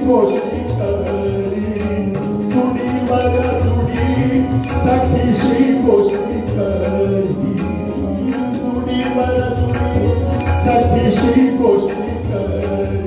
गोष्टी करी तुडीवर तुडी सखीशी गोष्टी करी तुडीवर तुडी सखीशी गोष्टी करी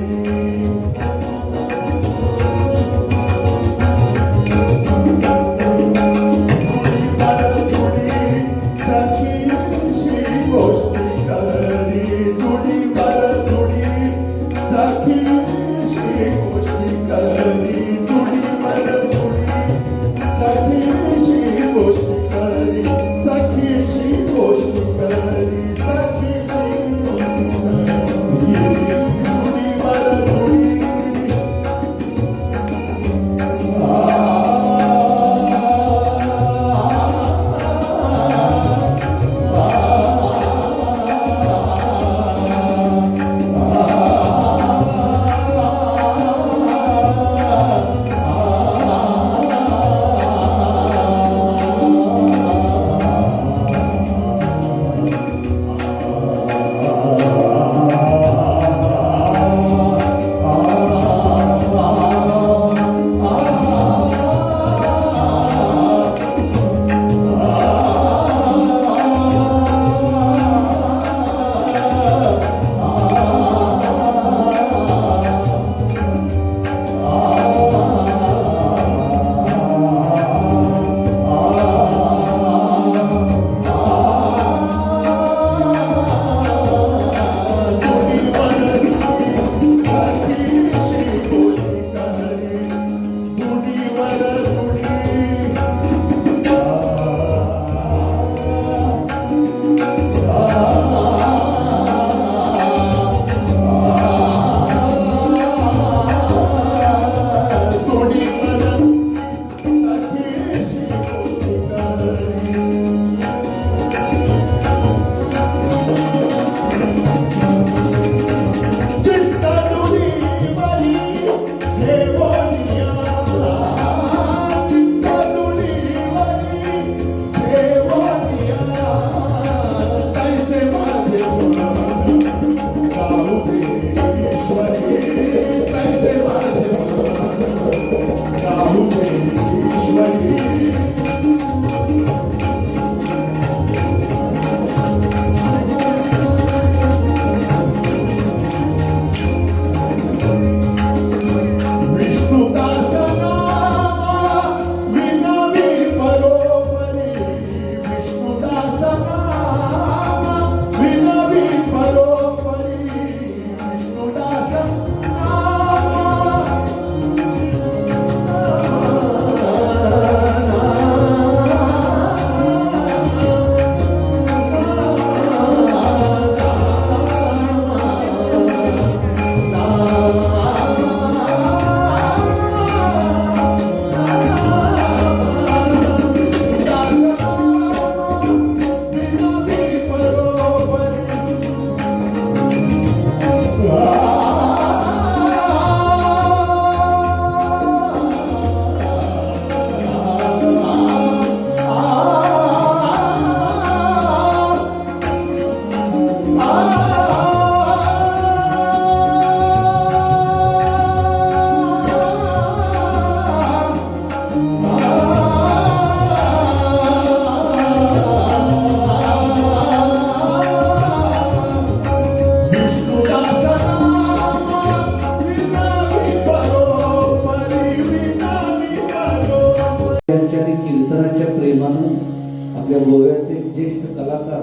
आपल्या गोव्याचे ज्येष्ठ कलाकार,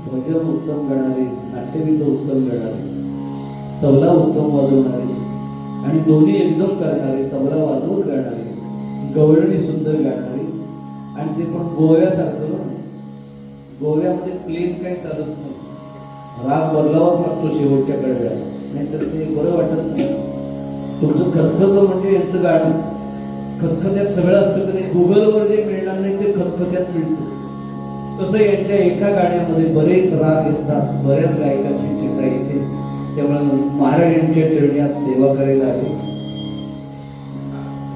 भजन उत्तम गाणारे, नाट्यगीत उत्तम गाणारे, तबला उत्तम वाजवणारे आणि दोन्ही एकदम करणारे, तबला वाजवून गाणारे, गवळणी सुंदर गाणारे आणि ते पण गोव्यासारखं. गोव्यामध्ये प्लेन काही चालत नाही, राग बदलावाच लागतो शेवटच्या कडव्याला, नाहीतर ते बरं वाटत नाही. तुमचं खतखत म्हणजे यांचं गाणं खतखत्यात सगळं असतं, कधी गुगलवर जे मिळणार नाही ते खतखत्यात मिळतं. तसं यांच्या एका गाण्यामध्ये बरेच राग असतात, बऱ्याच गायकांची चित्रा येते. त्यामुळे महाराज यांच्या चरणी आज सेवा करायला आले.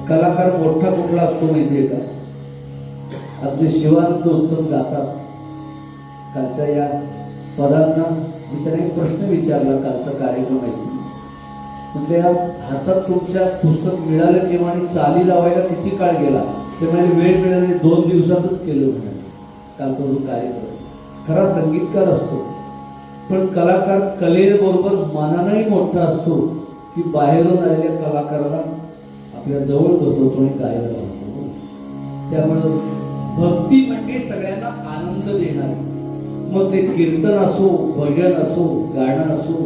कलाकार मोठा कुठला असतो माहितीये का? आपले शिवानंद उत्तम गातात. कालच्या या पदांना मी त्यांना एक प्रश्न विचारला, कालचा कार्यक्रम आहे म्हणजे हातात तुमच्या पुस्तक मिळालं केव्हा आणि चाली लावायला किती काळ गेला ते म्हणजे वेळ मिळाली 2 दिवसातच केलं म्हणाले काल तो जो कार्यक्रम. खरा संगीतकार असतो पण कलाकार कलेबरोबर मनानंही मोठा असतो की बाहेरून आलेल्या कलाकाराला आपल्या जवळ बसवतो आणि गायला लावतो. त्यामुळं भक्ती म्हणजे सगळ्यांना आनंद देणार. मग ते कीर्तन असो, भजन असो, गाणं असो,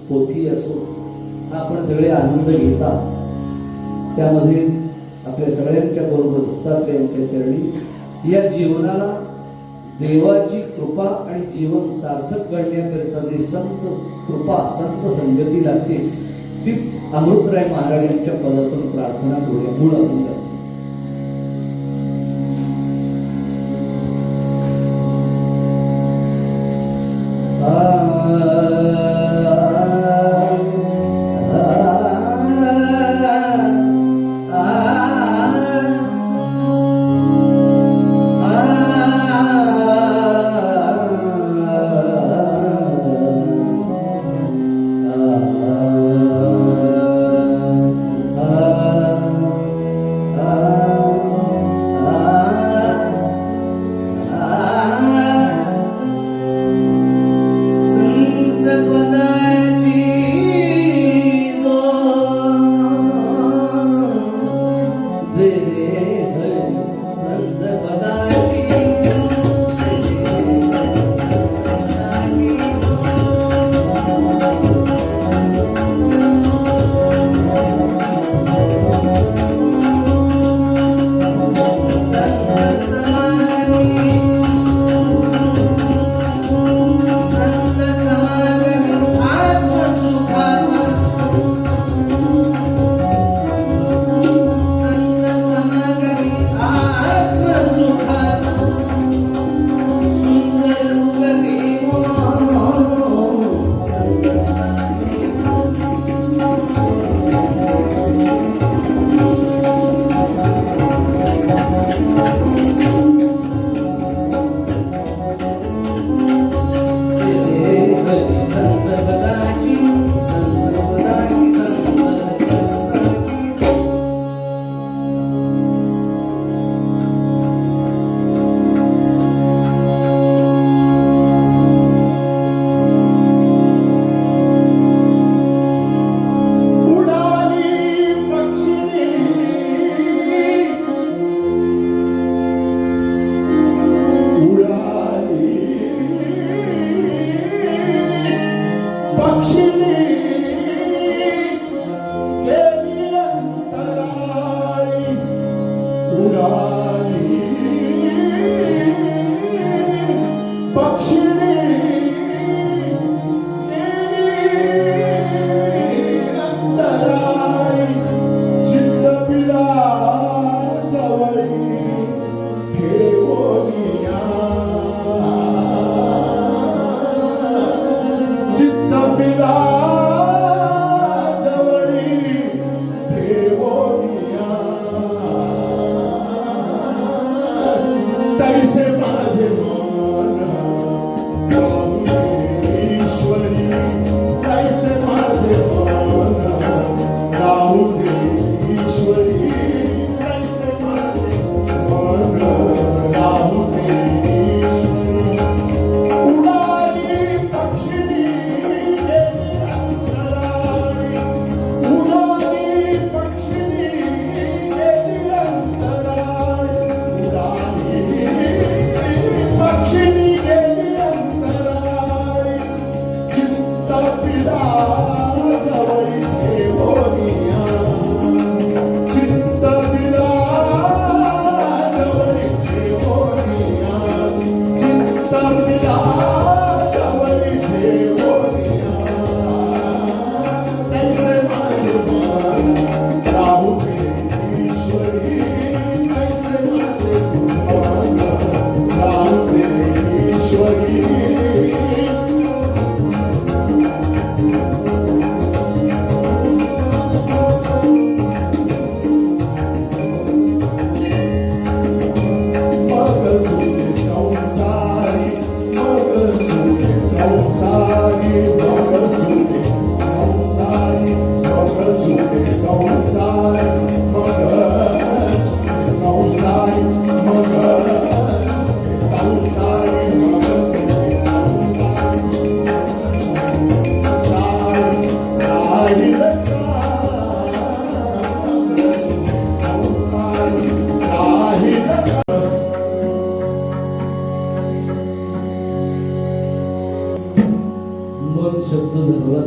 पोथी असो, हा आपण सगळे आनंद घेतात. त्यामध्ये आपल्या सगळ्यांच्या बरोबर दत्तात्रयांच्या चरणी या जीवनाला देवाची कृपा आणि जीवन सार्थक करण्याकरिता जे संत कृपा संत संगती लागते तीच अमृतराय महाराज यांच्या पदातून प्रार्थना करूया. मूळ आपण करतो.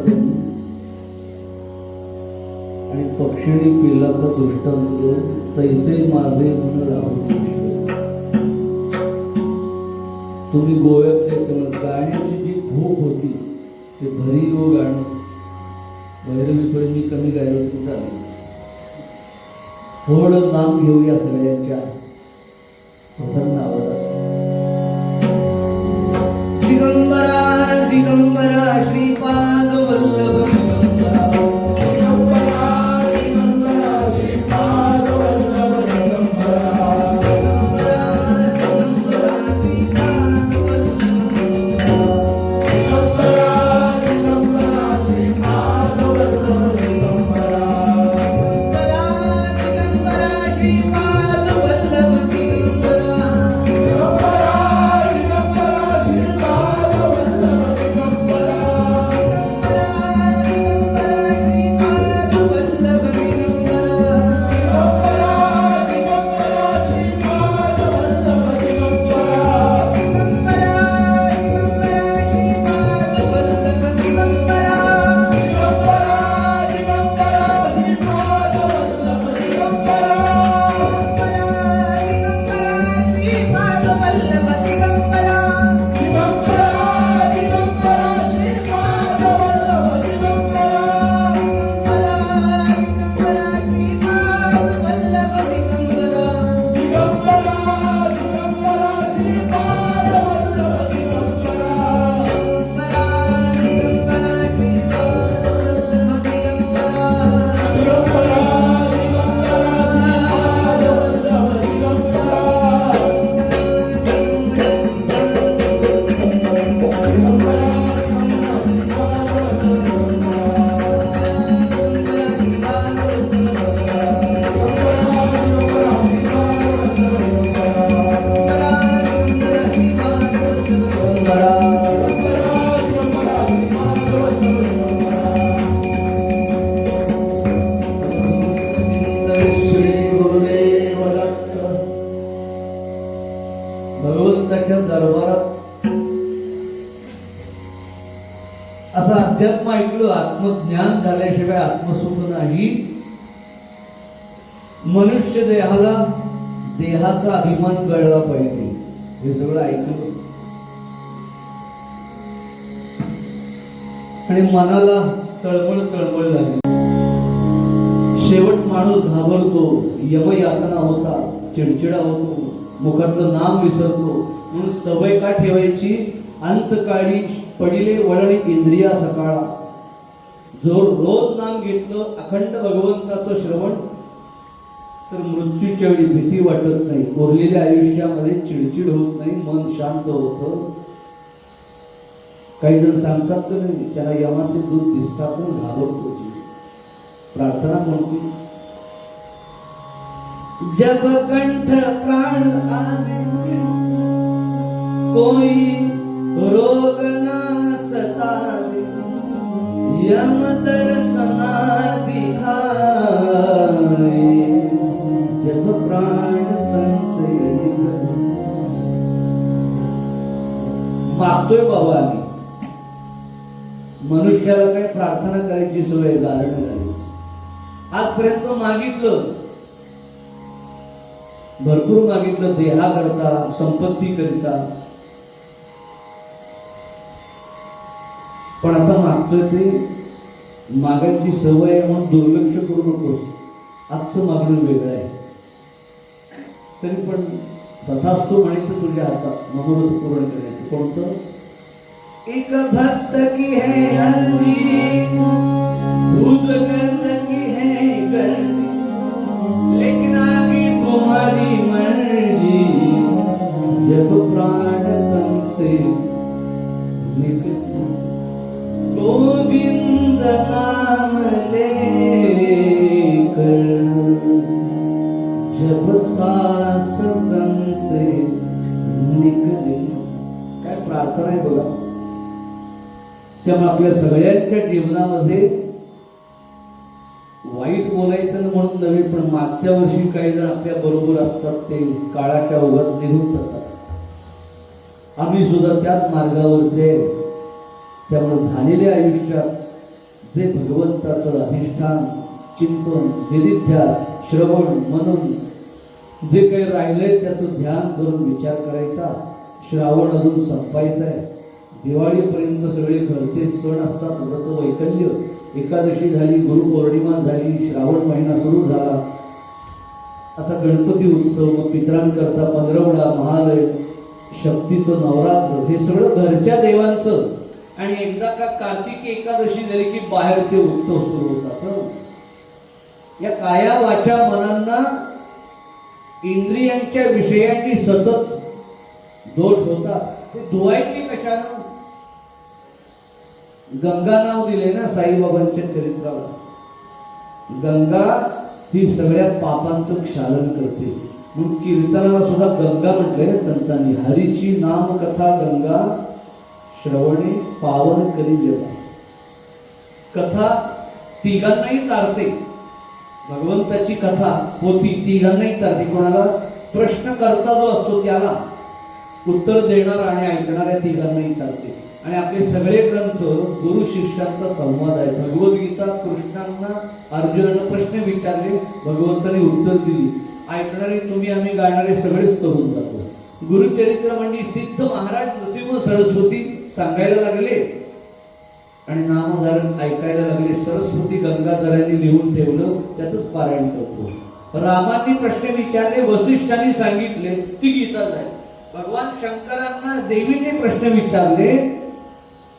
त्यांनी आणि पक्षिणी पिलाचा दृष्टांत तैसे माझे मन राहू. तुम्ही गोव्यातले तेव्हा गाण्याची जी भूक होती ते भरी गो गाणं भैरवीकडे मी कमी गायलो तरी चालेल. थोडं नाम घेऊया सगळ्यांच्या प्रसन्न आवाजात. दिगंबरा दिगंबरा श्रीपाद वल्लभ दिगंबरा दिगंबरा दिगंबरा श्रीपाद वल्लभ दिगंबरा दिगंबरा दिगंबरा श्रीपाद दिगंबरा दिगंबरा श्रीपाद वल्लभ दिगंबरा दिगंबरा श्रीपाद वल्लभ दिगंबरा भगवंताच्या दरबारात असं अध्यात्म ऐकलं, आत्मज्ञान झाल्याशिवाय आत्मसुख नाही. मनुष्य देहाला देहाचा अभिमान कळला पाहिजे. हे सगळं ऐकलं आणि मनाला तळमळ तळमळ लागली. शेवट माणूस घाबरतो, यमयातना होता, चिडचिडा होतो, मुखातलं नाम विसरतो. म्हणून सवय का ठेवायची? अंतकाळी पडिले वळण इंद्रिया सकाळा. जो रोज नाम घेतलं, अखंड भगवंताचं श्रवण, तर मृत्यूच्या वेळी भीती वाटत नाही. कोरलेल्या आयुष्यामध्ये चिडचिड होत नाही, मन शांत होतं. काही जण सांगतात की नाही, त्याला यमाचे दूध दिसतात घाबरतो. प्रार्थना कोणती? जब कंठ प्राण आवे कोई रोग न सतावे, यम दर्शना दिखाए, जब प्राण तन से निकले. मागतोय बाबा आम्ही. मनुष्याला काही प्रार्थना करायची सवय गारण करायची. आजपर्यंत मागितलं, भरपूर मागितलं, देहाकरता, संपत्ती करता. पण आता मागतोय ते मागायची सवय आहे म्हणून दुर्लक्ष करू नकोस. आजचं मागणं वेगळं आहे. तरी पण तथास्तु म्हणायचं तुझ्या हातात, मनोरथ पूर्ण करायचं. कोणतं? एक भक्त की है अर्जी, भूत गर्द की है गर्दी, लेकिन आगे तुम्हारी मर्जी, जब प्राण तन से निकले, गोविंद नाम लेकर, जब सांस तन से निकले. काय प्रार्थना आहे बघा. त्यामुळे आपल्या सगळ्यांच्या जीवनामध्ये वाईट बोलायचं म्हणून नव्हे, पण मागच्या वर्षी काही जण आपल्या बरोबर असतात, ते काळाच्या ओघात निघून जातात. आम्ही सुद्धा त्याच मार्गावरचे. त्यामुळे झालेल्या आयुष्यात जे भगवंताचं अधिष्ठान चिंतन निधिध्यास श्रवण मनन जे काही राहिलंय त्याचं ध्यान करून विचार करायचा. श्रावण अजून संपायचा आहे. दिवाळीपर्यंत सगळे घरचे सण असतात. व्रत वैकल्य, एकादशी झाली, गुरुपौर्णिमा झाली, श्रावण महिना सुरू झाला. आता गणपती उत्सव, मग पितरांकरता पंधरवडा, महालय, शक्तीचं नवरात्र, हे सगळं घरच्या देवांचं. आणि एकदा का कार्तिकी एकादशी झाली की बाहेरचे उत्सव सुरू होतात. या काया वाचा मनांना इंद्रियांच्या विषयांनी सतत दोष होतात. ते धुवायचे कशानं? गंगा नाव दिले ना साईबाबांच्या चरित्राला. गंगा ही सगळ्या पापांचं क्षालन करते. म्हणून कीर्तनाला सुद्धा गंगा म्हटलंय संतांनी. हरीची नाम कथा गंगा श्रवणे पावन करी जगा. कथा तिघांनाही तारते. भगवंताची कथा पोथी तिघांनाही तारते. कोणाला? प्रश्नकर्ता जो असतो त्याला, उत्तर देणार आणि ऐकणाऱ्या तिघांनाही तारते. आणि आपले सगळे ग्रंथ गुरु शिष्यांचा संवाद आहे. भगवद्गीता कृष्णांना अर्जुनानं प्रश्न विचारले, भगवंतांनी उत्तर दिली. ऐकणारे तुम्ही आम्ही गाणारे सगळेच तरुण जातो. गुरुचरित्र म्हणजे सिद्ध महाराज नृसिंह सरस्वती सांगायला लागले आणि नामधारण ऐकायला लागले. सरस्वती गंगाधरांनी लिहून ठेवलं, त्याच पारायण करतो. रामांनी प्रश्न विचारले, वसिष्ठांनी सांगितले, ती गीता आहे. भगवान शंकरांना देवीने प्रश्न विचारले,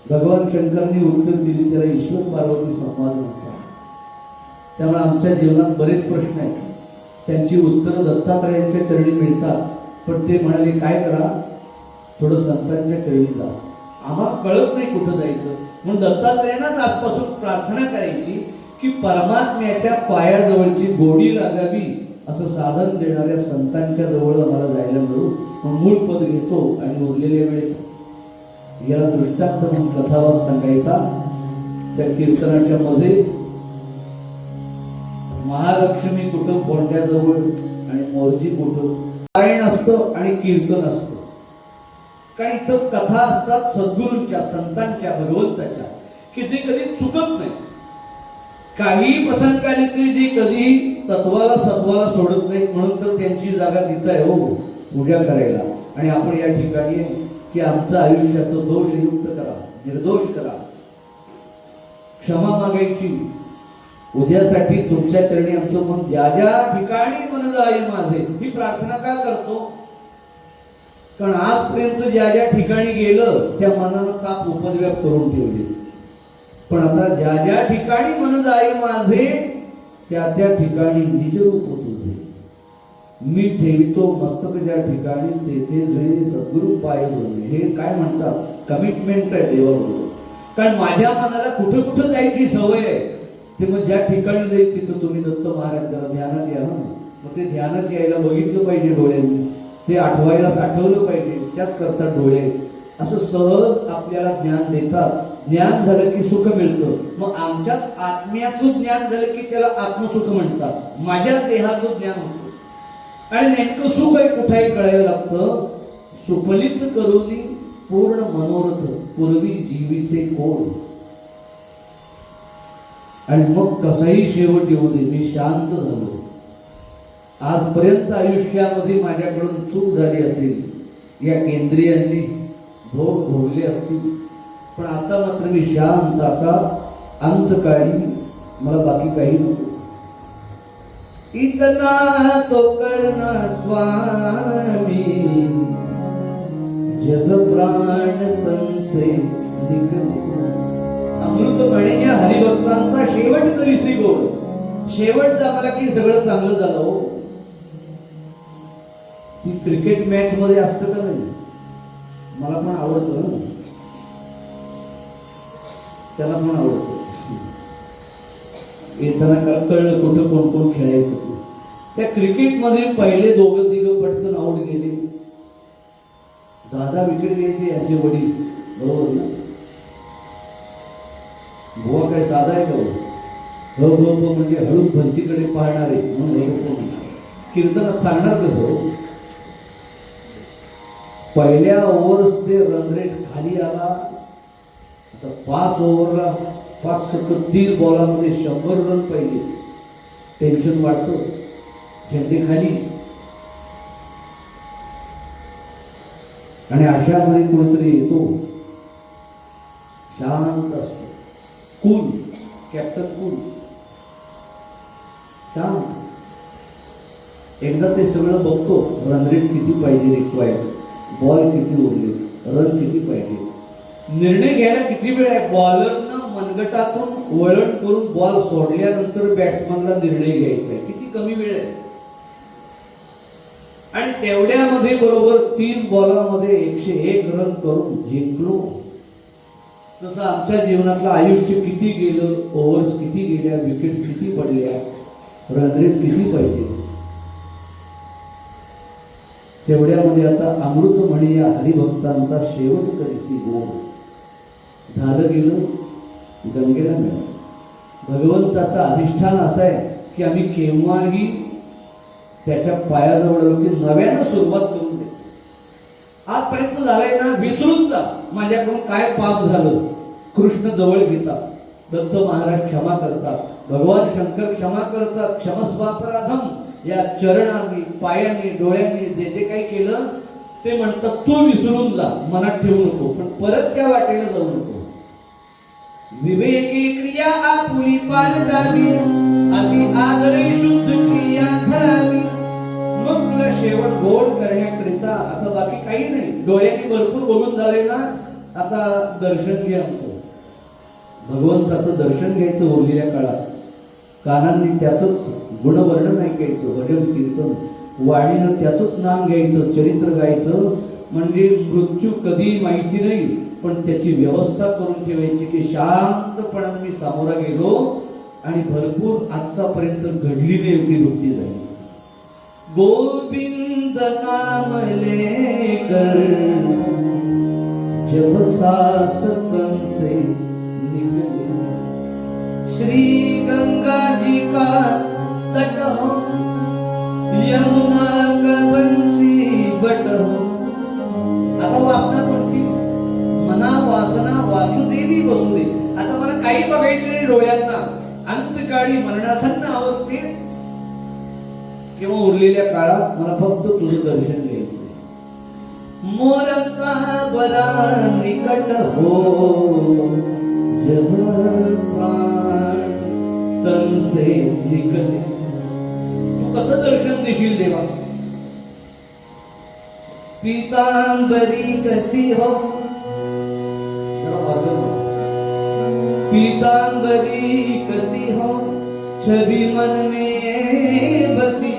भगवान शंकरांनी उत्तर दिली. त्याला ईश्वर पार्वती संवाद म्हणतात. त्यामुळे आमच्या जीवनात बरेच प्रश्न आहेत, त्यांची उत्तरं दत्तात्रयांच्या चरणी मिळतात. पण ते म्हणाले काय करा, थोडं संतांच्या चरणी जा. आम्हाला कळत नाही कुठं जायचं. म्हणून दत्तात्रयांनाच आजपासून प्रार्थना करायची की परमात्म्याच्या पायाजवळची गोडी लागावी, असं साधन देणाऱ्या संतांच्या जवळ आम्हाला जायला मिळू. म्हणून मूळ पद घेतो आणि उरलेल्या वेळेत याला दृष्टांत म्हणून कथावाद सांगायचा. त्या कीर्तनाच्या मध्ये महालक्ष्मी कुठं फोंड्याजवळ आणि मोरजी कुठं पारायण असतं आणि कीर्तन असतं. कारण इथं कथा असतात सद्गुरूंच्या, संतांच्या, भगवंताच्या, की जे कधी चुकत नाही. काही प्रसंग आले तरी ते कधी तत्वाला सत्वाला सोडत नाहीत. म्हणून तर त्यांची जागा तिथं आहे हो, पूजा करायला. आणि आपण या ठिकाणी आहे की आमचं आयुष्य असं दोषयुक्त करा, निर्दोष करा, क्षमा मागायची. उद्यासाठी तुमच्या चरणी आमचं मन ज्या ज्या ठिकाणी मन जाई माझे, ही प्रार्थना का करतो? कारण आजपर्यंत ज्या ज्या ठिकाणी गेलं त्या मनानं ताप उपद्व्याप करून ठेवले. पण आता ज्या ज्या ठिकाणी मन जाई माझे, त्या त्या ठिकाणी निजरूप तुझे. मी ठेवितो मस्तक ज्या ठिकाणी, तेथे जे सद्गुरु पाय धरले. हे काय म्हणतात? कमिटमेंट आहे देवाबरोबर. कारण माझ्या मनाला कुठं कुठं जायची सवय आहे, ते मग ज्या ठिकाणी जाईल तिथं तुम्ही दत्त महाराज जरा ध्यानात या. मग ते ध्यानात यायला बघितलं पाहिजे डोळ्यांनी, ते आठवायला साठवलं पाहिजे. त्याच करता डोळे असं सहज आपल्याला ज्ञान देतात. ज्ञान झालं की सुख मिळतं. मग आमच्याच आत्म्याचं ज्ञान झालं की त्याला आत्मसुख म्हणतात. माझ्या देहाचं ज्ञान होतं. आणि नेमकं सुख आहे कुठेही कळायला लागतं. सुफलित करून पूर्ण मनोरथ पूर्वी जीवीचे कोण. आणि मग कसाही शेवट येऊ दे, मी शांत झालो. आजपर्यंत आयुष्यामध्ये माझ्याकडून चूक झाली असेल, या केंद्रियांनी भोग भोगले असतील, पण आता मात्र मी शांत. आता अंतकाळी मला बाकी काही नको. इतना तो करना स्वामी, जग प्राण तन से निकलो. अमृत म्हणेच्या हरिभक्तांचा शेवट करीसी गोड. शेवट जमला की सगळं चांगलं झालं हो. ती क्रिकेट मॅच मध्ये असतं का नाही? मला पण आवडतं ना, त्याला पण आवडतं. येताना कळलं कुठं कोण कोण खेळायचं. त्या क्रिकेटमध्ये पहिले दोघं तिघं पटकन आउट गेले. दादा विकेट घ्यायचे यांचे वडील, बरोबर ना? बुवा काय साधा आहे का? हो हो हो म्हणजे हळूच भंतीकडे पाहणारे म्हणून कीर्तनात सांगणार कसं? पहिल्या ओव्हर्स ते रन रेट खाली आला. आता 5 ओव्हरला 5-30 बॉलामध्ये 100 रन पाहिजे. टेन्शन वाढतं, झेंडे खाली. आणि अशामध्ये कोणतरी येतो, शांत असतो, कूल, कॅप्टन कूल, शांत. एकदा ते सगळं बघतो, रन रेट किती पाहिजे रिक्वायर्ड, बॉल किती उरले, रन किती पाहिजे, निर्णय घ्यायला किती वेळ आहे. बॉलरनं मनगटातून वळण करून बॉल सोडल्यानंतर बॅट्समनला निर्णय घ्यायचा आहे, किती कमी वेळ आहे. आणि तेवढ्यामध्ये बरोबर 30 बॉलामध्ये 101 रन करून जिंकलो. तसं आमच्या जीवनातलं आयुष्य किती गेलं, ओव्हर्स किती गेल्या, विकेट किती पडल्या, रन रेट किती पाहिजे. तेवढ्यामध्ये आता अमृत म्हणे या हरिभक्तांचा शेवट कधीसी गोड. झालं गेलं, गंगेला मिळालं. भगवंताचा अधिष्ठान असा आहे की आम्ही केव्हाही त्याच्या पायाजवळ की नव्यानं सुरुवात करून दे. आजपर्यंत झालंय ना, विसरून जा माझ्याकडून काय पाप झालं. कृष्ण जवळ घेतात, दत्त महाराज क्षमा करतात, भगवान शंकर क्षमा करतात. क्षमस्वापराधम, या चरणांनी, पायांनी, डोळ्यांनी जे जे काही केलं ते म्हणतात तू विसरून जा, मनात ठेवू नको, पण परत त्या वाटेला जाऊ नको. विवेकी क्रिया आपुली पालटावी, अति आदरे शुद्ध क्रिया धरावी. मग तुला शेवट गोड करण्याकरिता आता बाकी काही नाही. डोळ्यांनी भरपूर बघून झाले ना, आता दर्शन घे आमचं. भगवंताचं दर्शन घ्यायचं उरलेल्या काळात. कानांनी त्याचंच गुणवर्णन ऐकायचं, भजन कीर्तन, वाणीनं त्याचंच नाम घ्यायचं, चरित्र गायचं. म्हणजे मृत्यू कधी माहिती नाही, पण त्याची व्यवस्था करून ठेवायची की शांतपणाने मी सामोरा गेलो आणि भरपूर आतापर्यंत घडली नाही एवढी भक्ती झाली. गोविंद नाम लेकर जब सास तन से निकले, श्री गंगा जी का तट हो, यमुना का बंसी बट हो. आता वासना कोणती? मना वासना वासुदेवी वसुदे. आता मला काही बघायचं नाही डोळ्यांना. अंतकाळी मरणासन्न अवस्थेत किंवा उरलेल्या काळात मला फक्त तुझं दर्शन घ्यायचं. मोर साबरा निकट हो, जब प्राण तन से निकले. तू कसं दर्शन देशील देवा? पीतांबरी कसी हो, पीतांबरी कसी हो, छवि मन में बसी.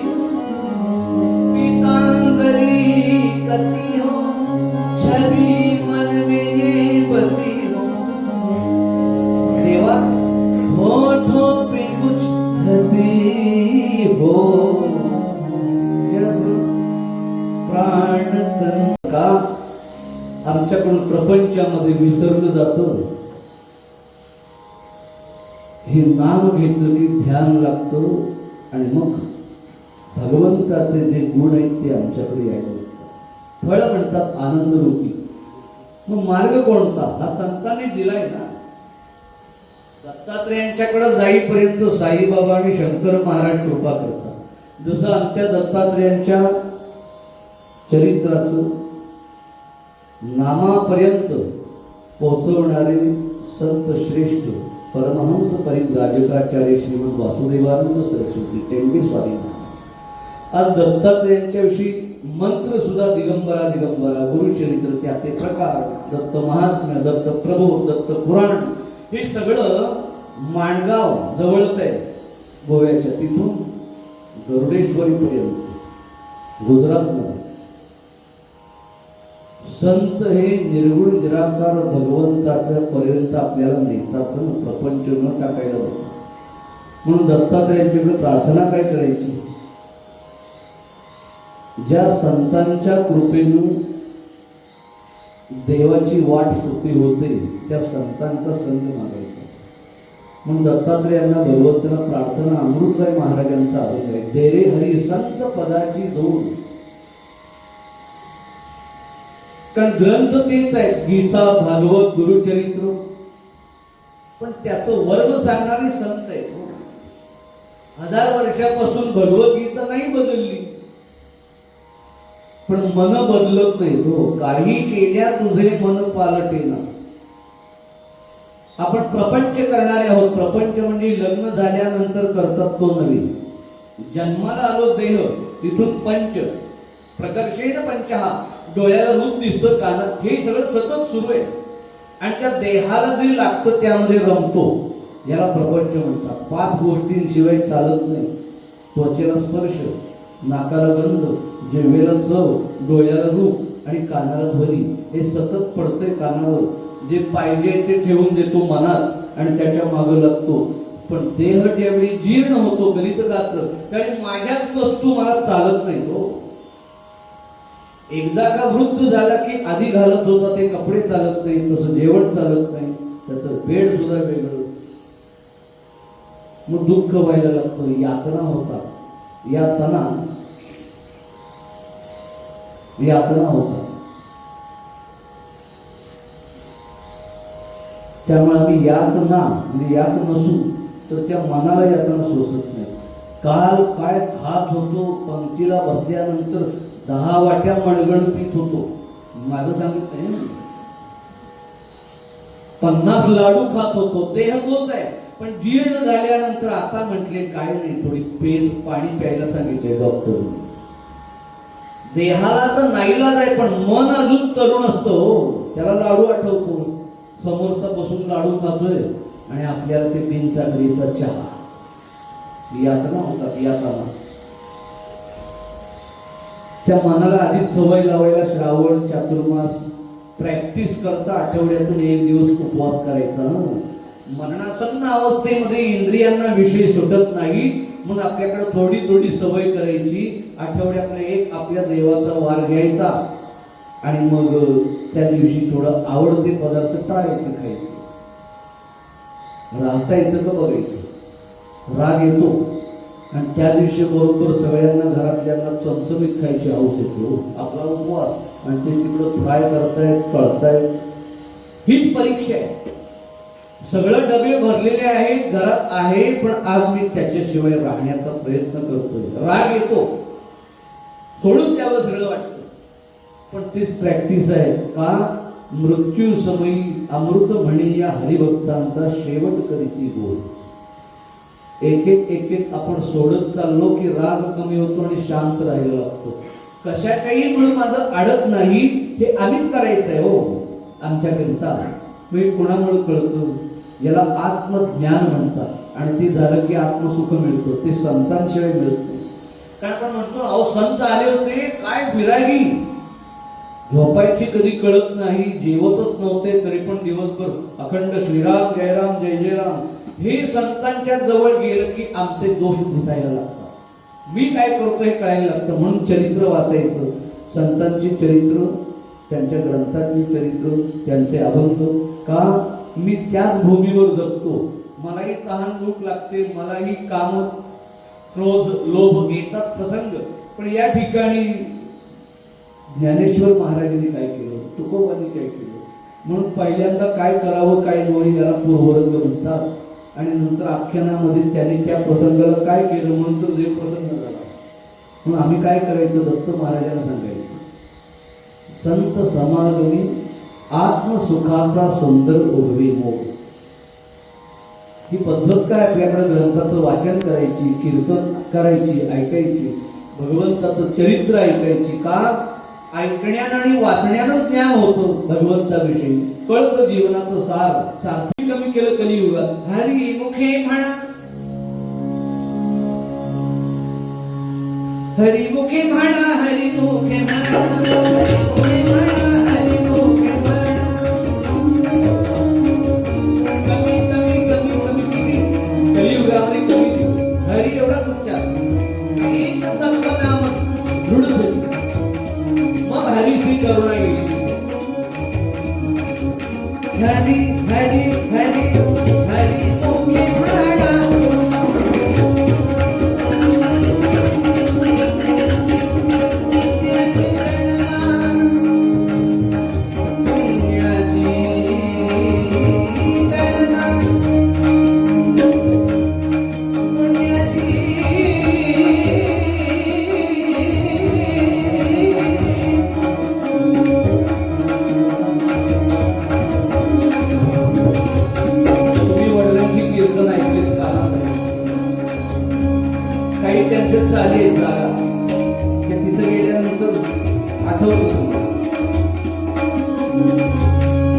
पीतांबरी कसी हो, छवि मन में बसी हो. देवा होठों पे कुछ हंसी हो, जब प्राण तन का. आमच्याकडून प्रपंचामध्ये विसरलं जातं. हे नाम घेतलं की ध्यान लागतं आणि मग भगवंताचे जे गुण आहेत ते आमच्याकडे यायला लागतात. फळ म्हणतात आनंद रूपी. मग मार्ग कोणता? हा संतांनी दिलाय ना. दत्तात्रेयांच्याकडे जाईपर्यंत साईबाबा आणि शंकर महाराज कृपा करतात. जसं आमच्या दत्तात्रेयांच्या चरित्राचं नामापर्यंत पोहोचवणारे संत श्रेष्ठ परमहंस परिव्राजकाचार्य श्रीमद वासुदेवानंद सरस्वती टेंबे स्वामी आज दत्तात्रेयांच्या विषयी मंत्र सुद्धा दिगंबरा दिगंबरा, गुरुचरित्र, त्याचे प्रकार, दत्त महात्म्य, दत्त प्रभू, दत्त पुराण, हे सगळं माणगाव जवळच आहे गोव्याच्या. तिथून गरुडेश्वरीपर्यंत गुजरातमध्ये संत हे निर्गुण निराकार भगवंताच्या पर्यंत आपल्याला नेतात, प्रपंच न टाकायला होतं. म्हणून दत्तात्रेयांच्याकडे प्रार्थना काय करायची? ज्या संतांच्या कृपेनं देवाची वाट सोपी होते त्या संतांचा संग मागायचा. म्हणून दत्तात्रेयांना भगवंताला प्रार्थना अमृतराय महाराजांचा अभंग आहे, दे रे हरी संत पदाची दोन. कारण ग्रंथ तेच आहेत, गीता, भागवत, गुरुचरित्र. पण त्याचं वर्म सांगणारी संत आहे. 1000 वर्षापासून भगवद्गीता नाही बदलली, पण मन बदलत नाही. तो काही केल्या तुझे मन पालटेना. आपण प्रपंच करणारे आहोत. प्रपंच म्हणजे लग्न झाल्यानंतर करतात तो नवीन. जन्माला आलो देह, तिथून पंच प्रकर्षेण पंचहा, डोळ्याला रूप दिसतं, कानात, हे सगळं सतत सुरू आहे. आणि त्या देहाला जे लागतं त्यामध्ये रमतो, याला प्रपंच म्हणतात. 5 गोष्टींशिवाय चालत नाही. त्वचेला स्पर्श, नाकाला गंध, जिभेला चव, डोळ्याला रूप आणि कानाला ध्वनी. हे सतत पडतंय कानावर. जे पाहिजे ते ठेवून देतो मनात आणि त्याच्या मागं लागतो. पण देह ज्यावेळी जीर्ण होतो, गलित गात्र, त्यावेळी माझ्याच वस्तू मला चालत नाही. हो, एकदा का वृद्ध झाला की आधी घालत होता ते कपडे चालत नाही, तसं जेवण चालत नाही, त्याचं बेड सुद्धा वेगळं. मग दुःख व्हायला लागतं, यातना होतात, यातना होतात. त्यामुळे आम्ही यातना म्हणजे यात नसू तर त्या मनाला यातना सोसत नाही. काल काय खात होतो, पंक्तीला बसल्यानंतर 10 वाट्या मणगण पीत होतो. माझं सांगित नाही, 50 लाडू खात होतो. देह तोच आहे, पण जीर्ण झाल्यानंतर आता म्हटले काय नाही, थोडी पेज पाणी प्यायला सांगितले डॉक्टर. देहाला तर नाईलाज आहे, पण मन अजून तरुण असतं. हो, त्याला लाडू आठवतो. समोरचा बसून लाडू खातोय आणि आपल्याला ते बिनसाखरीचा चहा. यातना होतात, यातना. त्या मनाला आधी सवय लावायला श्रावण चातुर्मास प्रॅक्टिस करता. आठवड्यातून 1 दिवस उपवास करायचा. मरणासन्न अवस्थेमध्ये इंद्रियांना विषय सुटत नाही, म्हणून आपल्याकडे थोडी थोडी सवय करायची. आठवड्यातला 1 आपल्या देवाचा वार घ्यायचा आणि मग त्या दिवशी थोडं आवडते पदार्थ टाळायचे, खायचे. राहता येतं का बघायचं. राग येतो आणि त्या दिवशी बरोबर सगळ्यांना घरातल्यांना चमचमीत खायची हौस येते. आपला उपवास आणि ते तिकडं फ्राय करतायत, तळतायत. हीच परीक्षा आहे. सगळं डबे भरलेले आहेत, घरात आहे, पण आज मी त्याच्याशिवाय राहण्याचा प्रयत्न करतोय. राग येतो, सोडून त्यावर सगळं वाटतं. पण तीच प्रॅक्टिस आहे. का मृत्यू समयी अमृत म्हणे या हरिभक्तांचा शेवट करीसी गोड. एक एक आपण सोडत चाललो की राग कमी होतो आणि शांत राहायला लागतो. कशाच्याही म्हणून माझं अडत नाही, हे आम्हीच करायचं आहे. हो, आमच्याकरिता मी कोणामुळे कळतं, याला आत्मज्ञान म्हणतात. आणि ते झालं की आत्मसुख मिळतं. ते संतांशिवाय मिळत नाही. कारण आपण म्हणतो, अहो संत आले होते, काय फिरागी, झोपायची कधी कळत नाही, जेवतच नव्हते, तरी पण दिवसभर अखंड श्रीराम जयराम जय जयराम. हे संतांच्या जवळ गेलं की आमचे दोष दिसायला लागतात. मी काय करतो हे कळायला लागतं. म्हणून चरित्र वाचायचं. संतांची चरित्र, त्यांच्या ग्रंथातली चरित्र, त्यांचे अभंग. का मी त्याच भूमीवर जगतो. मलाही तहान भूक लागते, मलाही काम, क्रोध, लोभ येतात प्रसंग. पण या ठिकाणी ज्ञानेश्वर महाराजांनी काय केलं, तुकोबांनी काय केलं. म्हणून पहिल्यांदा काय करावं काय नाही याला पूर्वरंग म्हणतात. आणि नंतर आख्यानामध्ये त्यांनी त्या प्रसंगाला काय केलं म्हणून तो देव प्रसंग झाला. म्हणून आम्ही काय करायचं, दत्त महाराजांना सांगायचं, संत समागमी आत्मसुखाचा सुंदर उर्वी मोग. ही पद्धत काय, आपल्याकडे ग्रंथाचं वाचन करायची, कीर्तन करायची, ऐकायची, भगवंताचं चरित्र ऐकायची. का ऐकण्यानं आणि वाचण्यानं ज्ञान होतं भगवंताविषयी, कळतं जीवनाचं सार. सार्थी कमी केलं कलियुगात. हरी मुखे म्हणा, हरी मुखे म्हणा, हरी मुखे म्हणा, हरी मुखे म्हणा, हरी मुखे म्हणा. कमी कमी कमी कमी किती कलियुगामध्ये कमी. हरी एवढाच उच्चार, एक तत्वनाम दृढ होती. मग हरीची करुणा येईल. हरी हरी हरी हरी मुखे म्हणा, पुण्याची गणना झाली एक जागा की तिथं गेल्यानंतर आठवत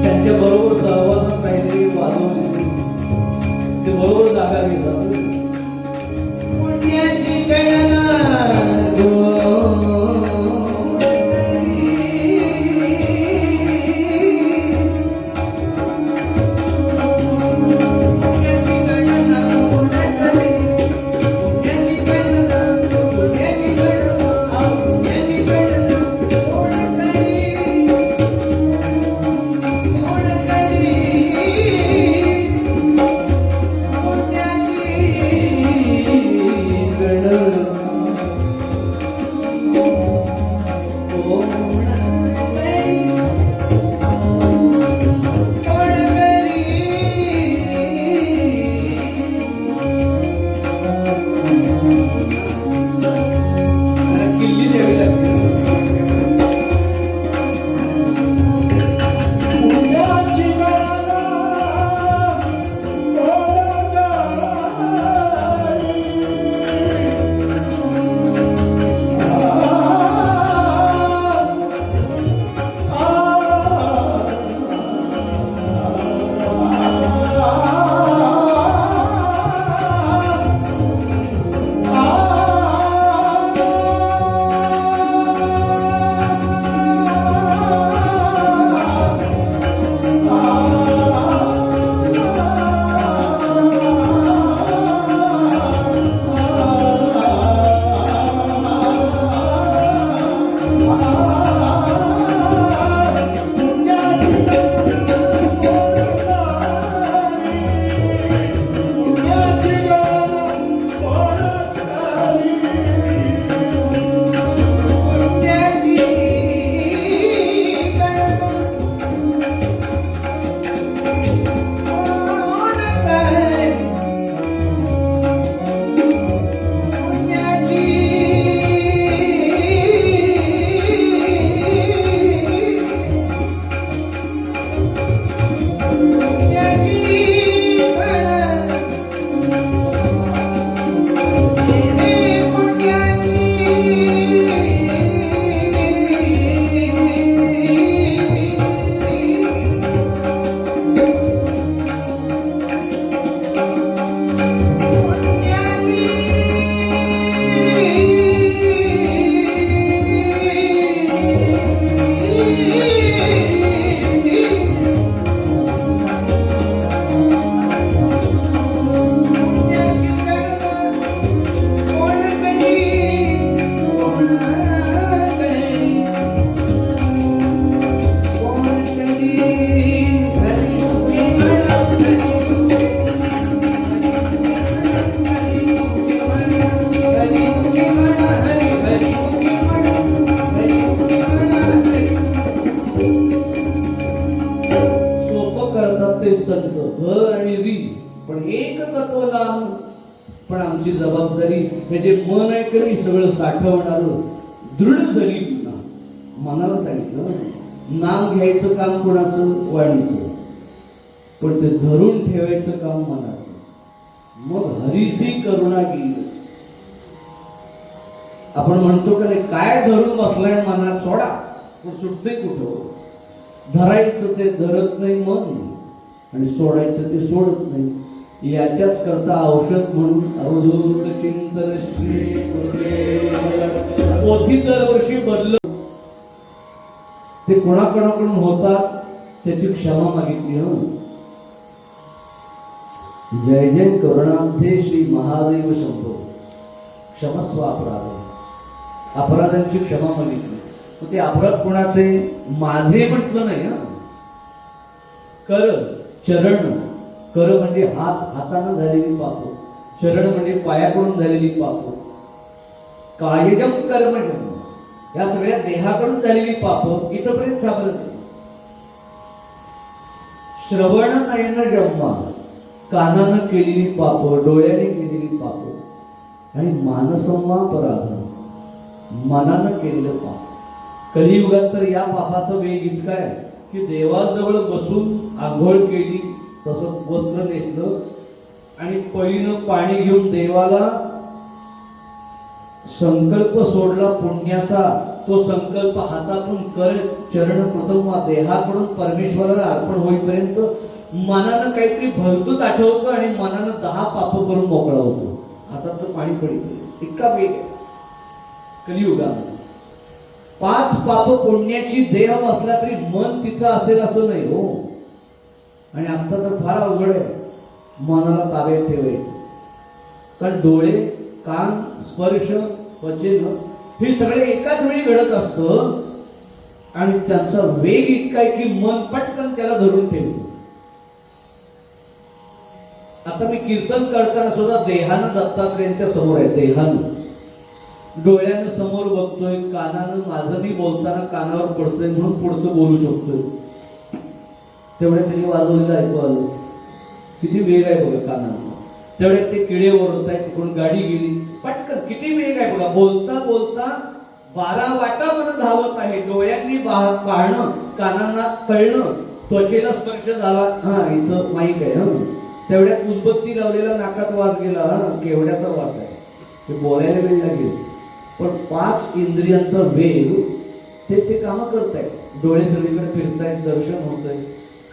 त्यांच्या बरोबर सहवासात राहिलेली वाजवली ते बरोबर जागा घेतात. पुण्याची गणना पण आमची जबाबदारी हे जे मन आहे की सगळं साठवणार दृढ झाली. पुन्हा मनाला सांगितलं नाम घ्यायचं काम कोणाचं वाणीचं, पण ते धरून ठेवायचं काम मनाचं. मग हरीसी करुणा घेईल. आपण म्हणतो का नाही काय धरून बसलाय मनात सोडा, पण सुटते कुठं. धरायचं ते धरत नाही मन आणि सोडायचं ते सोडत नाही. याच्याच करता औषध म्हणून अवधूत चिंतन श्री पोथी दरवर्षी बदल ते कोणाकोणाकडून होतात त्याची क्षमा मागितली. जय जय करुणांते श्री महादेव शंभो. क्षमस्व अपराध, अपराधांची क्षमा मागितली. ते अपराध कोणाचे? माझे म्हटलं नाही. कर चरण, कर म्हणजे हात, हातानं झालेली पाप. चरण म्हणजे पायाकडून झालेली पाप. कायजम कर्मजम, या सगळ्या देहाकडून झालेली पाप. इथपर्यंत थांबलं. श्रवण नयन जन्मा, कानानं केलेली पाप, डोळ्याने केलेली पाप. आणि मानसमापराध, मनानं केलेलं पाप. कलियुगात तर या पापाचा वेग इतका आहे की देवाजवळ बसून आंघोळ केली, तसं वस्त्र नेसलं आणि पळीनं पाणी घेऊन देवाला संकल्प सोडला पुण्याचा, तो संकल्प हातातून कर चरण प्रथम देहाकडून परमेश्वराला अर्पण होईपर्यंत मनानं काहीतरी भलतच आठवतं आणि मनानं 10 पाप करून मोकळा होतो. हातातलं पाणी पडतं इतका वेग आहे कलियुगामध्ये. 5 पाप पुण्याची देह असला तरी मन तिथं असेल असं नाही हो. आणि आता तर फार अवघड आहे मनाला ताब्यात ठेवायचं. कारण डोळे, कान, स्पर्श, वचन हे सगळे एकाच वेळी घडत असतं आणि त्यांचा वेग इतका आहे की मन पटकन त्याला धरून ठेवतो. आता मी कीर्तन करताना सुद्धा देहानं दत्तात्रेयांच्या समोर आहे. देहानं डोळ्यानं समोर बघतोय, कानानं माझं मी बोलताना कानावर पडतोय म्हणून पुढचं बोलू शकतोय. तेवढ्या त्यांनी वाजवलेलं ऐकू आलं. किती वेग आहे बघा कानाचा. तेवढ्यात ते किडे ओरडत आहेत, तिकडून गाडी गेली पटकन. किती वेग आहे बघा. बोलता बोलता 12 वाटा मन धावत आहे. डोळ्यांनी पाहणं, कानांना कळणं, त्वचेला स्पर्श झाला, हा इथं माईक आहे, हा तेवढ्यात उदबत्ती लावलेला नाकात वास गेला, हा केवढ्याचा वास आहे. ते बोलायला वेळ लागेल पण 5 इंद्रियांचा वेग ते कामं करतायत. डोळे सगळीकडे फिरतायत, दर्शन होतंय,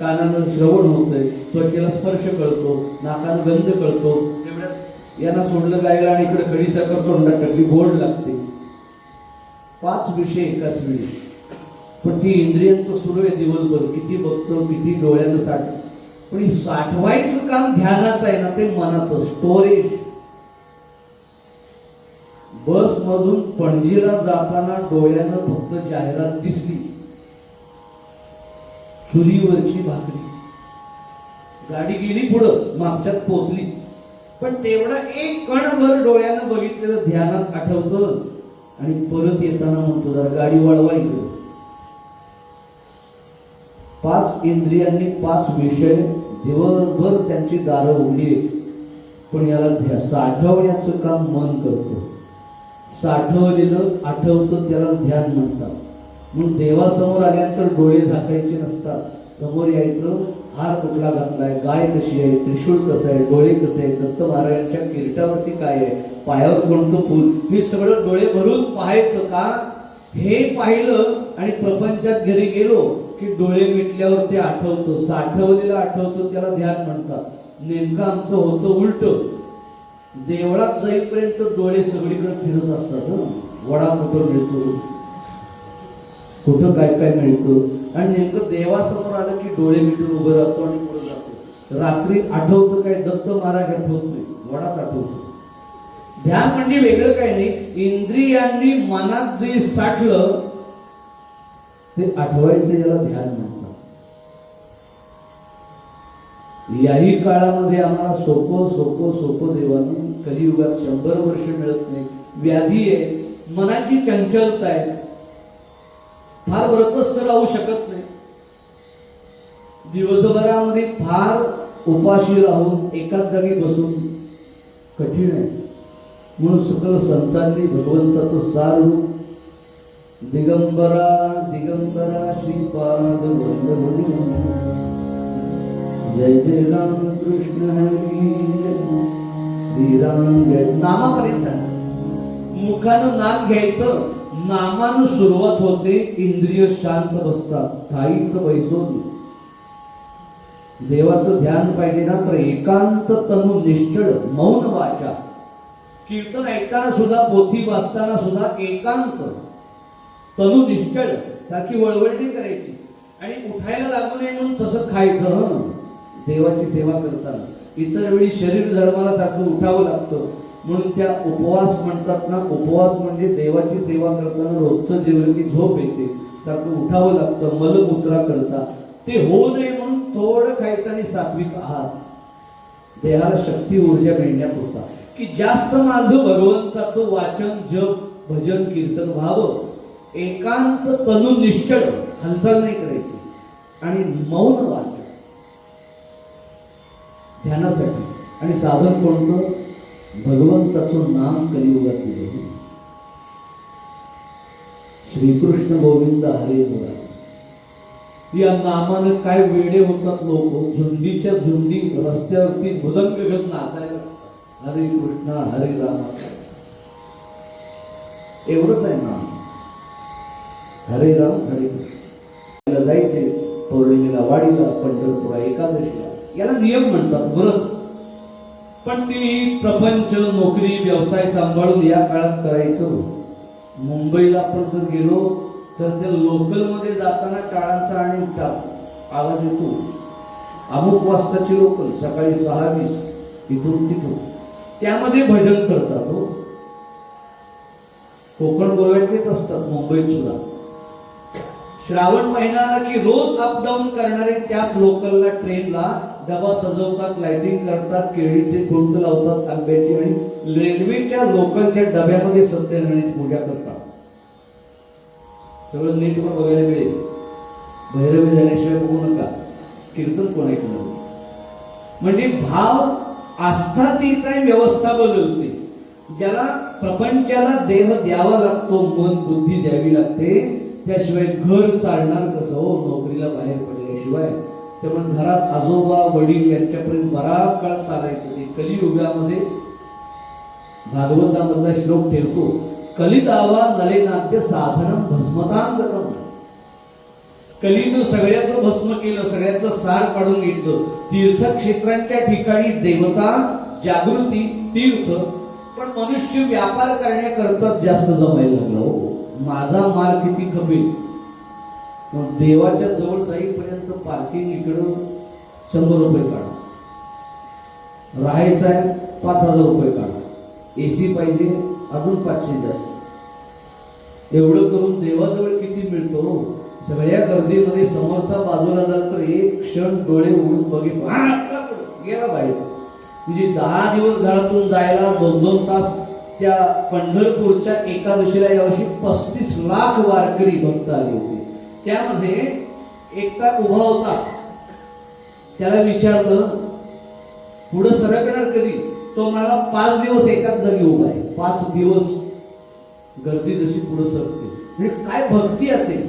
कानानं श्रवण होतंय, त्वचेला स्पर्श कळतो, नाकानं गंध कळतो. तेवढ्यात यांना सोडलं गायला आणि इकडे खडी साखर तोंडात टाकली, गोड लागते. 5 विषय एकाच वेळी. पण ती इंद्रियांचं सुरू आहे दिवसभर. किती बघतो, किती डोळ्यानं साठ. पण ही साठवायचं काम ध्यानाचं आहे ना, ते मनाचं स्टोरेज. बस मधून पणजीला जाताना डोळ्यानं फक्त जाहिरात दिसली, चुलीवरची भाकरी. गाडी गेली पुढं, मागच्यात पोचली, पण तेवढा एक कणभर डोळ्यानं बघितलेलं ध्यानात आठवतं आणि परत येताना म्हणतो जरा गाडी वळवा इकडं. 5 इंद्रियांनी 5 विषय दिवसभर त्यांची दारं उघडी, पण याला साठवण्याचं काम मन करतं. साठवलेलं आठवतं त्याला ध्यान म्हणतात. मग देवासमोर आल्यानंतर डोळे झाकायचे नसतात. समोर यायचं, हार कुठला घातलाय, गाय कशी आहे, त्रिशूळ कसं आहे, डोळे कसे आहेत, दत्त महाराजांच्या किरीटावरती काय आहे, पायावर कोणतं फुल, हे सगळं डोळे भरून पाहायचं. का हे पाहिलं आणि प्रपंचात घरी गेलो की डोळे मिटल्यावर ते आठवतं, साठवलेलं आठवतं, त्याला ध्यान म्हणतात. नेमकं आमचं होतं उलट. देवळात जाईपर्यंत डोळे सगळीकडे फिरत असतात. वडा कुठं मिळतो, कुठं काय काय मिळतं, आणि नेमकं देवासमोर आलं की डोळे मिटून उभं राहतो आणि पुढे जातो. रात्री आठवतं काय, दत्त महाराज आठवत नाही, वडाच आठवतो. ध्यान म्हणजे वेगळं काय नाही, इंद्रियांनी मनात जे साठलं ते आठवायचं, याला ध्यान म्हणतात. याही काळामध्ये आम्हाला सोपं सोपं सोपं देवानं कलियुगात 100 वर्ष मिळत नाही. व्याधी आहे, मनाची चंचलता आहे, फार व्रतस्थ राहू शकत नाही. दिवसभरामध्ये फार उपाशी राहून एकाच जागी बसून कठीण आहे. म्हणून सकल संतांनी भगवंताचं सार रूप दिगंबरा दिगंबरा श्रीपाद वल्लभ. जय जय राम कृष्ण हरी श्रीराम. नामापर्यंत मुखानं नाम घ्यायचं, नामानं सुरुवात होते, इंद्रिय शांत बसतात, ठाईच बैसोनी. देवाचं ध्यान पाहिजे ना तर एकांत तनु निश्चळ मौन वाचा. कीर्तन ऐकताना सुद्धा, पोथी वाचताना सुद्धा एकांत तनु निश्चळ, सारखी वळवळणी करायची आणि उठायला लागू नये म्हणून तसं खायचं. देवाची सेवा करताना इतर वेळी शरीर धर्माला सारखं उठावं लागतं, म्हणून त्या उपवास म्हणतात ना. उपवास म्हणजे देवाची सेवा करताना रोजचं जेवलं की झोप येते, सारखं उठावं लागतं, मलमूत्रा करता. ते होऊ नये म्हणून थोडं खायचं आणि सात्विक आहार, देहाला शक्ती ऊर्जा मिळण्यापुरता. की जास्त माझं भगवंताचं वाचन, जप, भजन, कीर्तन व्हावं. एकांत तनु निश्चळ, हालचाल नाही करायची, आणि मौन वाचन ध्यानासाठी. आणि साधन कोणतं? भगवंताचं नाम कलियुगात दिलं. श्रीकृष्ण गोविंद हरे बोला. या नामाने काय वेडे होतात लोक. झुंडीच्या झुंडी रस्त्यावरती मृदंग घेत नाचायला लागतात. हरे कृष्णा हरे राम. एवढंच आहे ना. हरे राम हरे कृष्ण जायचे पौर्णिमेला, वाडीला, पंढरपूरला, एकादशीला, याला नियम म्हणतात, व्रत. पण ती प्रपंच, नोकरी, व्यवसाय सांभाळून या काळात करायचं. मुंबईला आपण जर गेलो तर ते लोकलमध्ये जाताना टाळांचा आणि आवाज येतो. अमुक वाजताची लोकल, सकाळी 6:20, इथून तिथून, त्यामध्ये भजन करतात. हो, कोकण गोव्यातलेच असतात मुंबईत सुद्धा. श्रावण महिना आला की रोज अपडाऊन करणारे त्याच लोकलला, ट्रेनला डबा सजवतात, लाइटिंग करतात, केळीचे कुंड लावतात, आंब्याची, आणि रेल्वेच्या लोकलच्या डब्यामध्ये सत्यनारायणाची पूजा करतात. सगळं नीटवर बघायला मिळेल. भैरवी झाल्याशिवाय बघू नका. कीर्तन कोण ऐकणार? म्हणजे भाव, आस्था तीच व्यवस्था बदलते. ज्याला प्रपंचाला देह द्यावा लागतो, मन बुद्धी द्यावी लागते, त्याशिवाय घर चालणार कसं? हो, नोकरीला बाहेर पडल्याशिवाय. त्यामुळे घरात आजोबा, वडील यांच्यापर्यंत बराच काळ चालायचं. ते कलियुगामध्ये भागवतामधला श्लोक ठेवतो, कलिदावा नलेनाद्य साधनम भस्मतांगतम. कलीनं सगळ्याचं भस्म केलं, सगळ्याचं सार काढून घेतलं. तीर्थक्षेत्रांच्या ठिकाणी देवता, जागृती, तीर्थ. पण मनुष्य व्यापार करण्याकरता जास्त जमायला लागला. हो, माझा माल किती खपेल. देवाच्या जवळ जाईपर्यंत पार्किंग इकडं 100 रुपये काढा, राहायचं आहे 5,000 रुपये काढा, AC पाहिजे अजून 500 जास्त. एवढं करून देवाजवळ किती मिळतो? सगळ्या गर्दीमध्ये समोरचा बाजूला झाला तर एक क्षण डोळे उघडून बघितलं, गेला बाहेर. म्हणजे 10 दिवस घरातून जायला 2-2 तास. त्या पंढरपूरच्या एकादशीला यावर्षी 35 लाख वारकरी भक्त आले होते. त्यामध्ये एकटा उभा होता. त्याला विचारलं पुढे सरकणार कधी? तो म्हणाला 5 दिवस एकाच जागी उभा आहे. 5 दिवस गर्दी जशी पुढे सरकते. म्हणजे काय भक्ती असेल.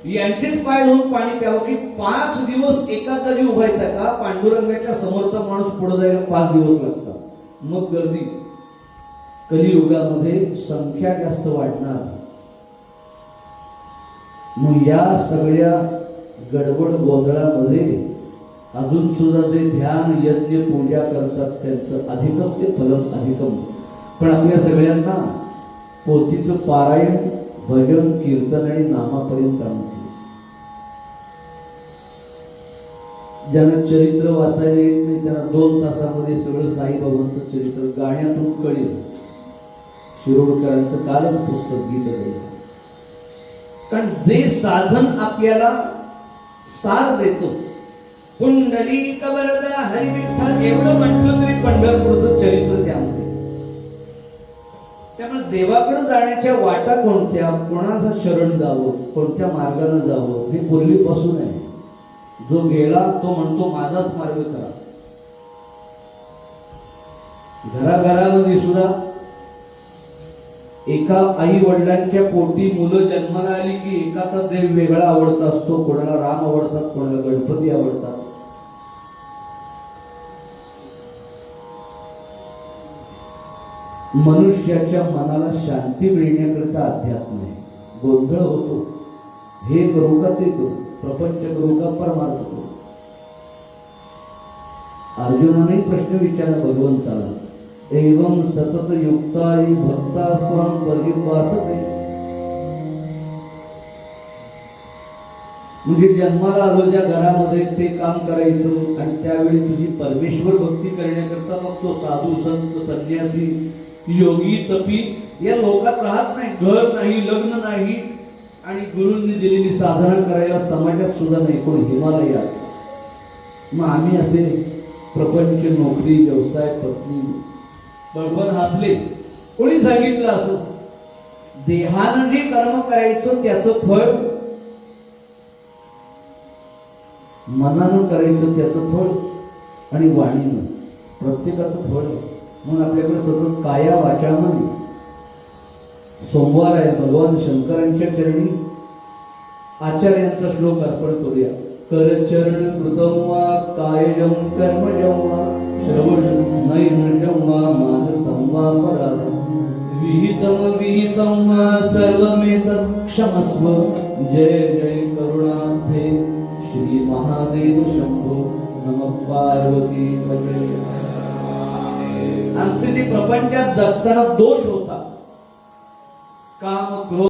यांचेच पाय धुवून पाणी प्यावं की 5 दिवस एकाच जागी उभायचा का? पांडुरंगाच्या समोरचा माणूस पुढे जायला 5 दिवस लागतात. मग गर्दी. कलियुगामध्ये संख्या जास्त वाढणार. मग या सगळ्या गडबड गोंधळामध्ये अजून सुद्धा जे ध्यान, यज्ञ, पूजा करतात त्यांचं अधिकस्य फलम अधिकम. पण आपल्या सगळ्यांना पोथीचं पारायण, भजन, कीर्तन आणि नामापर्यंत आणते. ज्यांना चरित्र वाचायला येत नाही त्यांना 2 तासामध्ये सगळं साईबाबांचं चरित्र गाण्यातून कळेल. शिरोडकरांचं कालच पुस्तक गीत आहे. कारण जे साधन आपल्याला सार देतो, पुंडलिक वरदा हरी विठ्ठल एवढं म्हटलं तरी पंढरपूरचं चरित्र त्यामध्ये. त्यामुळे देवाकडे जाण्याच्या वाटा कोणत्या, कोणाचं शरण जावं, कोणत्या मार्गाने जावं हे पूर्वीपासून आहे. जो गेला तो म्हणतो माझाच मार्ग करा. घराघरामध्ये सुद्धा एका आई वडिलांच्या पोटी मुलं जन्माला आली की एकाचा देव वेगळा आवडता असतो. कोणाला राम आवडतात, कोणाला गणपती आवडतात. मनुष्याच्या मनाला शांती मिळण्याकरिता अध्यात्म आहे. गोंधळ होतो, हे करू का ते करू, प्रपंच करू का परमार्थ करू. अर्जुनाने प्रश्न विचारला भगवंताला, एवं सतत युक्ताई भक्तास्त्वां परिवासते. म्हणजे जन्माला आलो ज्या घरामध्ये ते काम करायचं आणि त्यावेळी तुझी परमेश्वर भक्ती करण्याकरता मग तो साधू, संत, संन्यासी, योगी, तपी या लोकात राहत नाही. घर नाही, लग्न नाही आणि गुरूंनी दिलेली साधना करायला समाजात सुद्धा नाही, कोण हिमालयात. मग आम्ही असे प्रपंच, नोकरी, व्यवसाय, पत्नी. भगवान हसले. कोणी सांगितलं असं? देहानं जे कर्म करायचं त्याचं फळ, मनानं करायचं त्याचं फळ, आणि वाणीनं प्रत्येकाचं फळ. म्हणून आपल्याकडे सतत काया वाचा मन. सोमवार आहे, भगवान शंकरांच्या चरणी आचार्यांचा श्लोक अर्पण करूया. करचरण कृतं वा कायजं कर्मजं वा श्रवणं नयनजं वा मानसं वा पराधं विहितम विहितम सर्वमेतत् क्षमस्व. जय जय करुणाब्धे श्री महादेव शंभो. नमः पार्वती पते. आमचे ते प्रपंचात जगताना दोष होता. काम क्रोध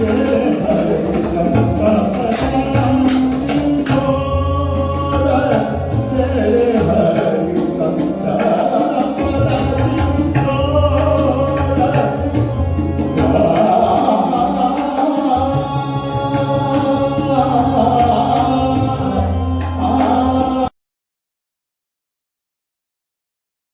Yeah.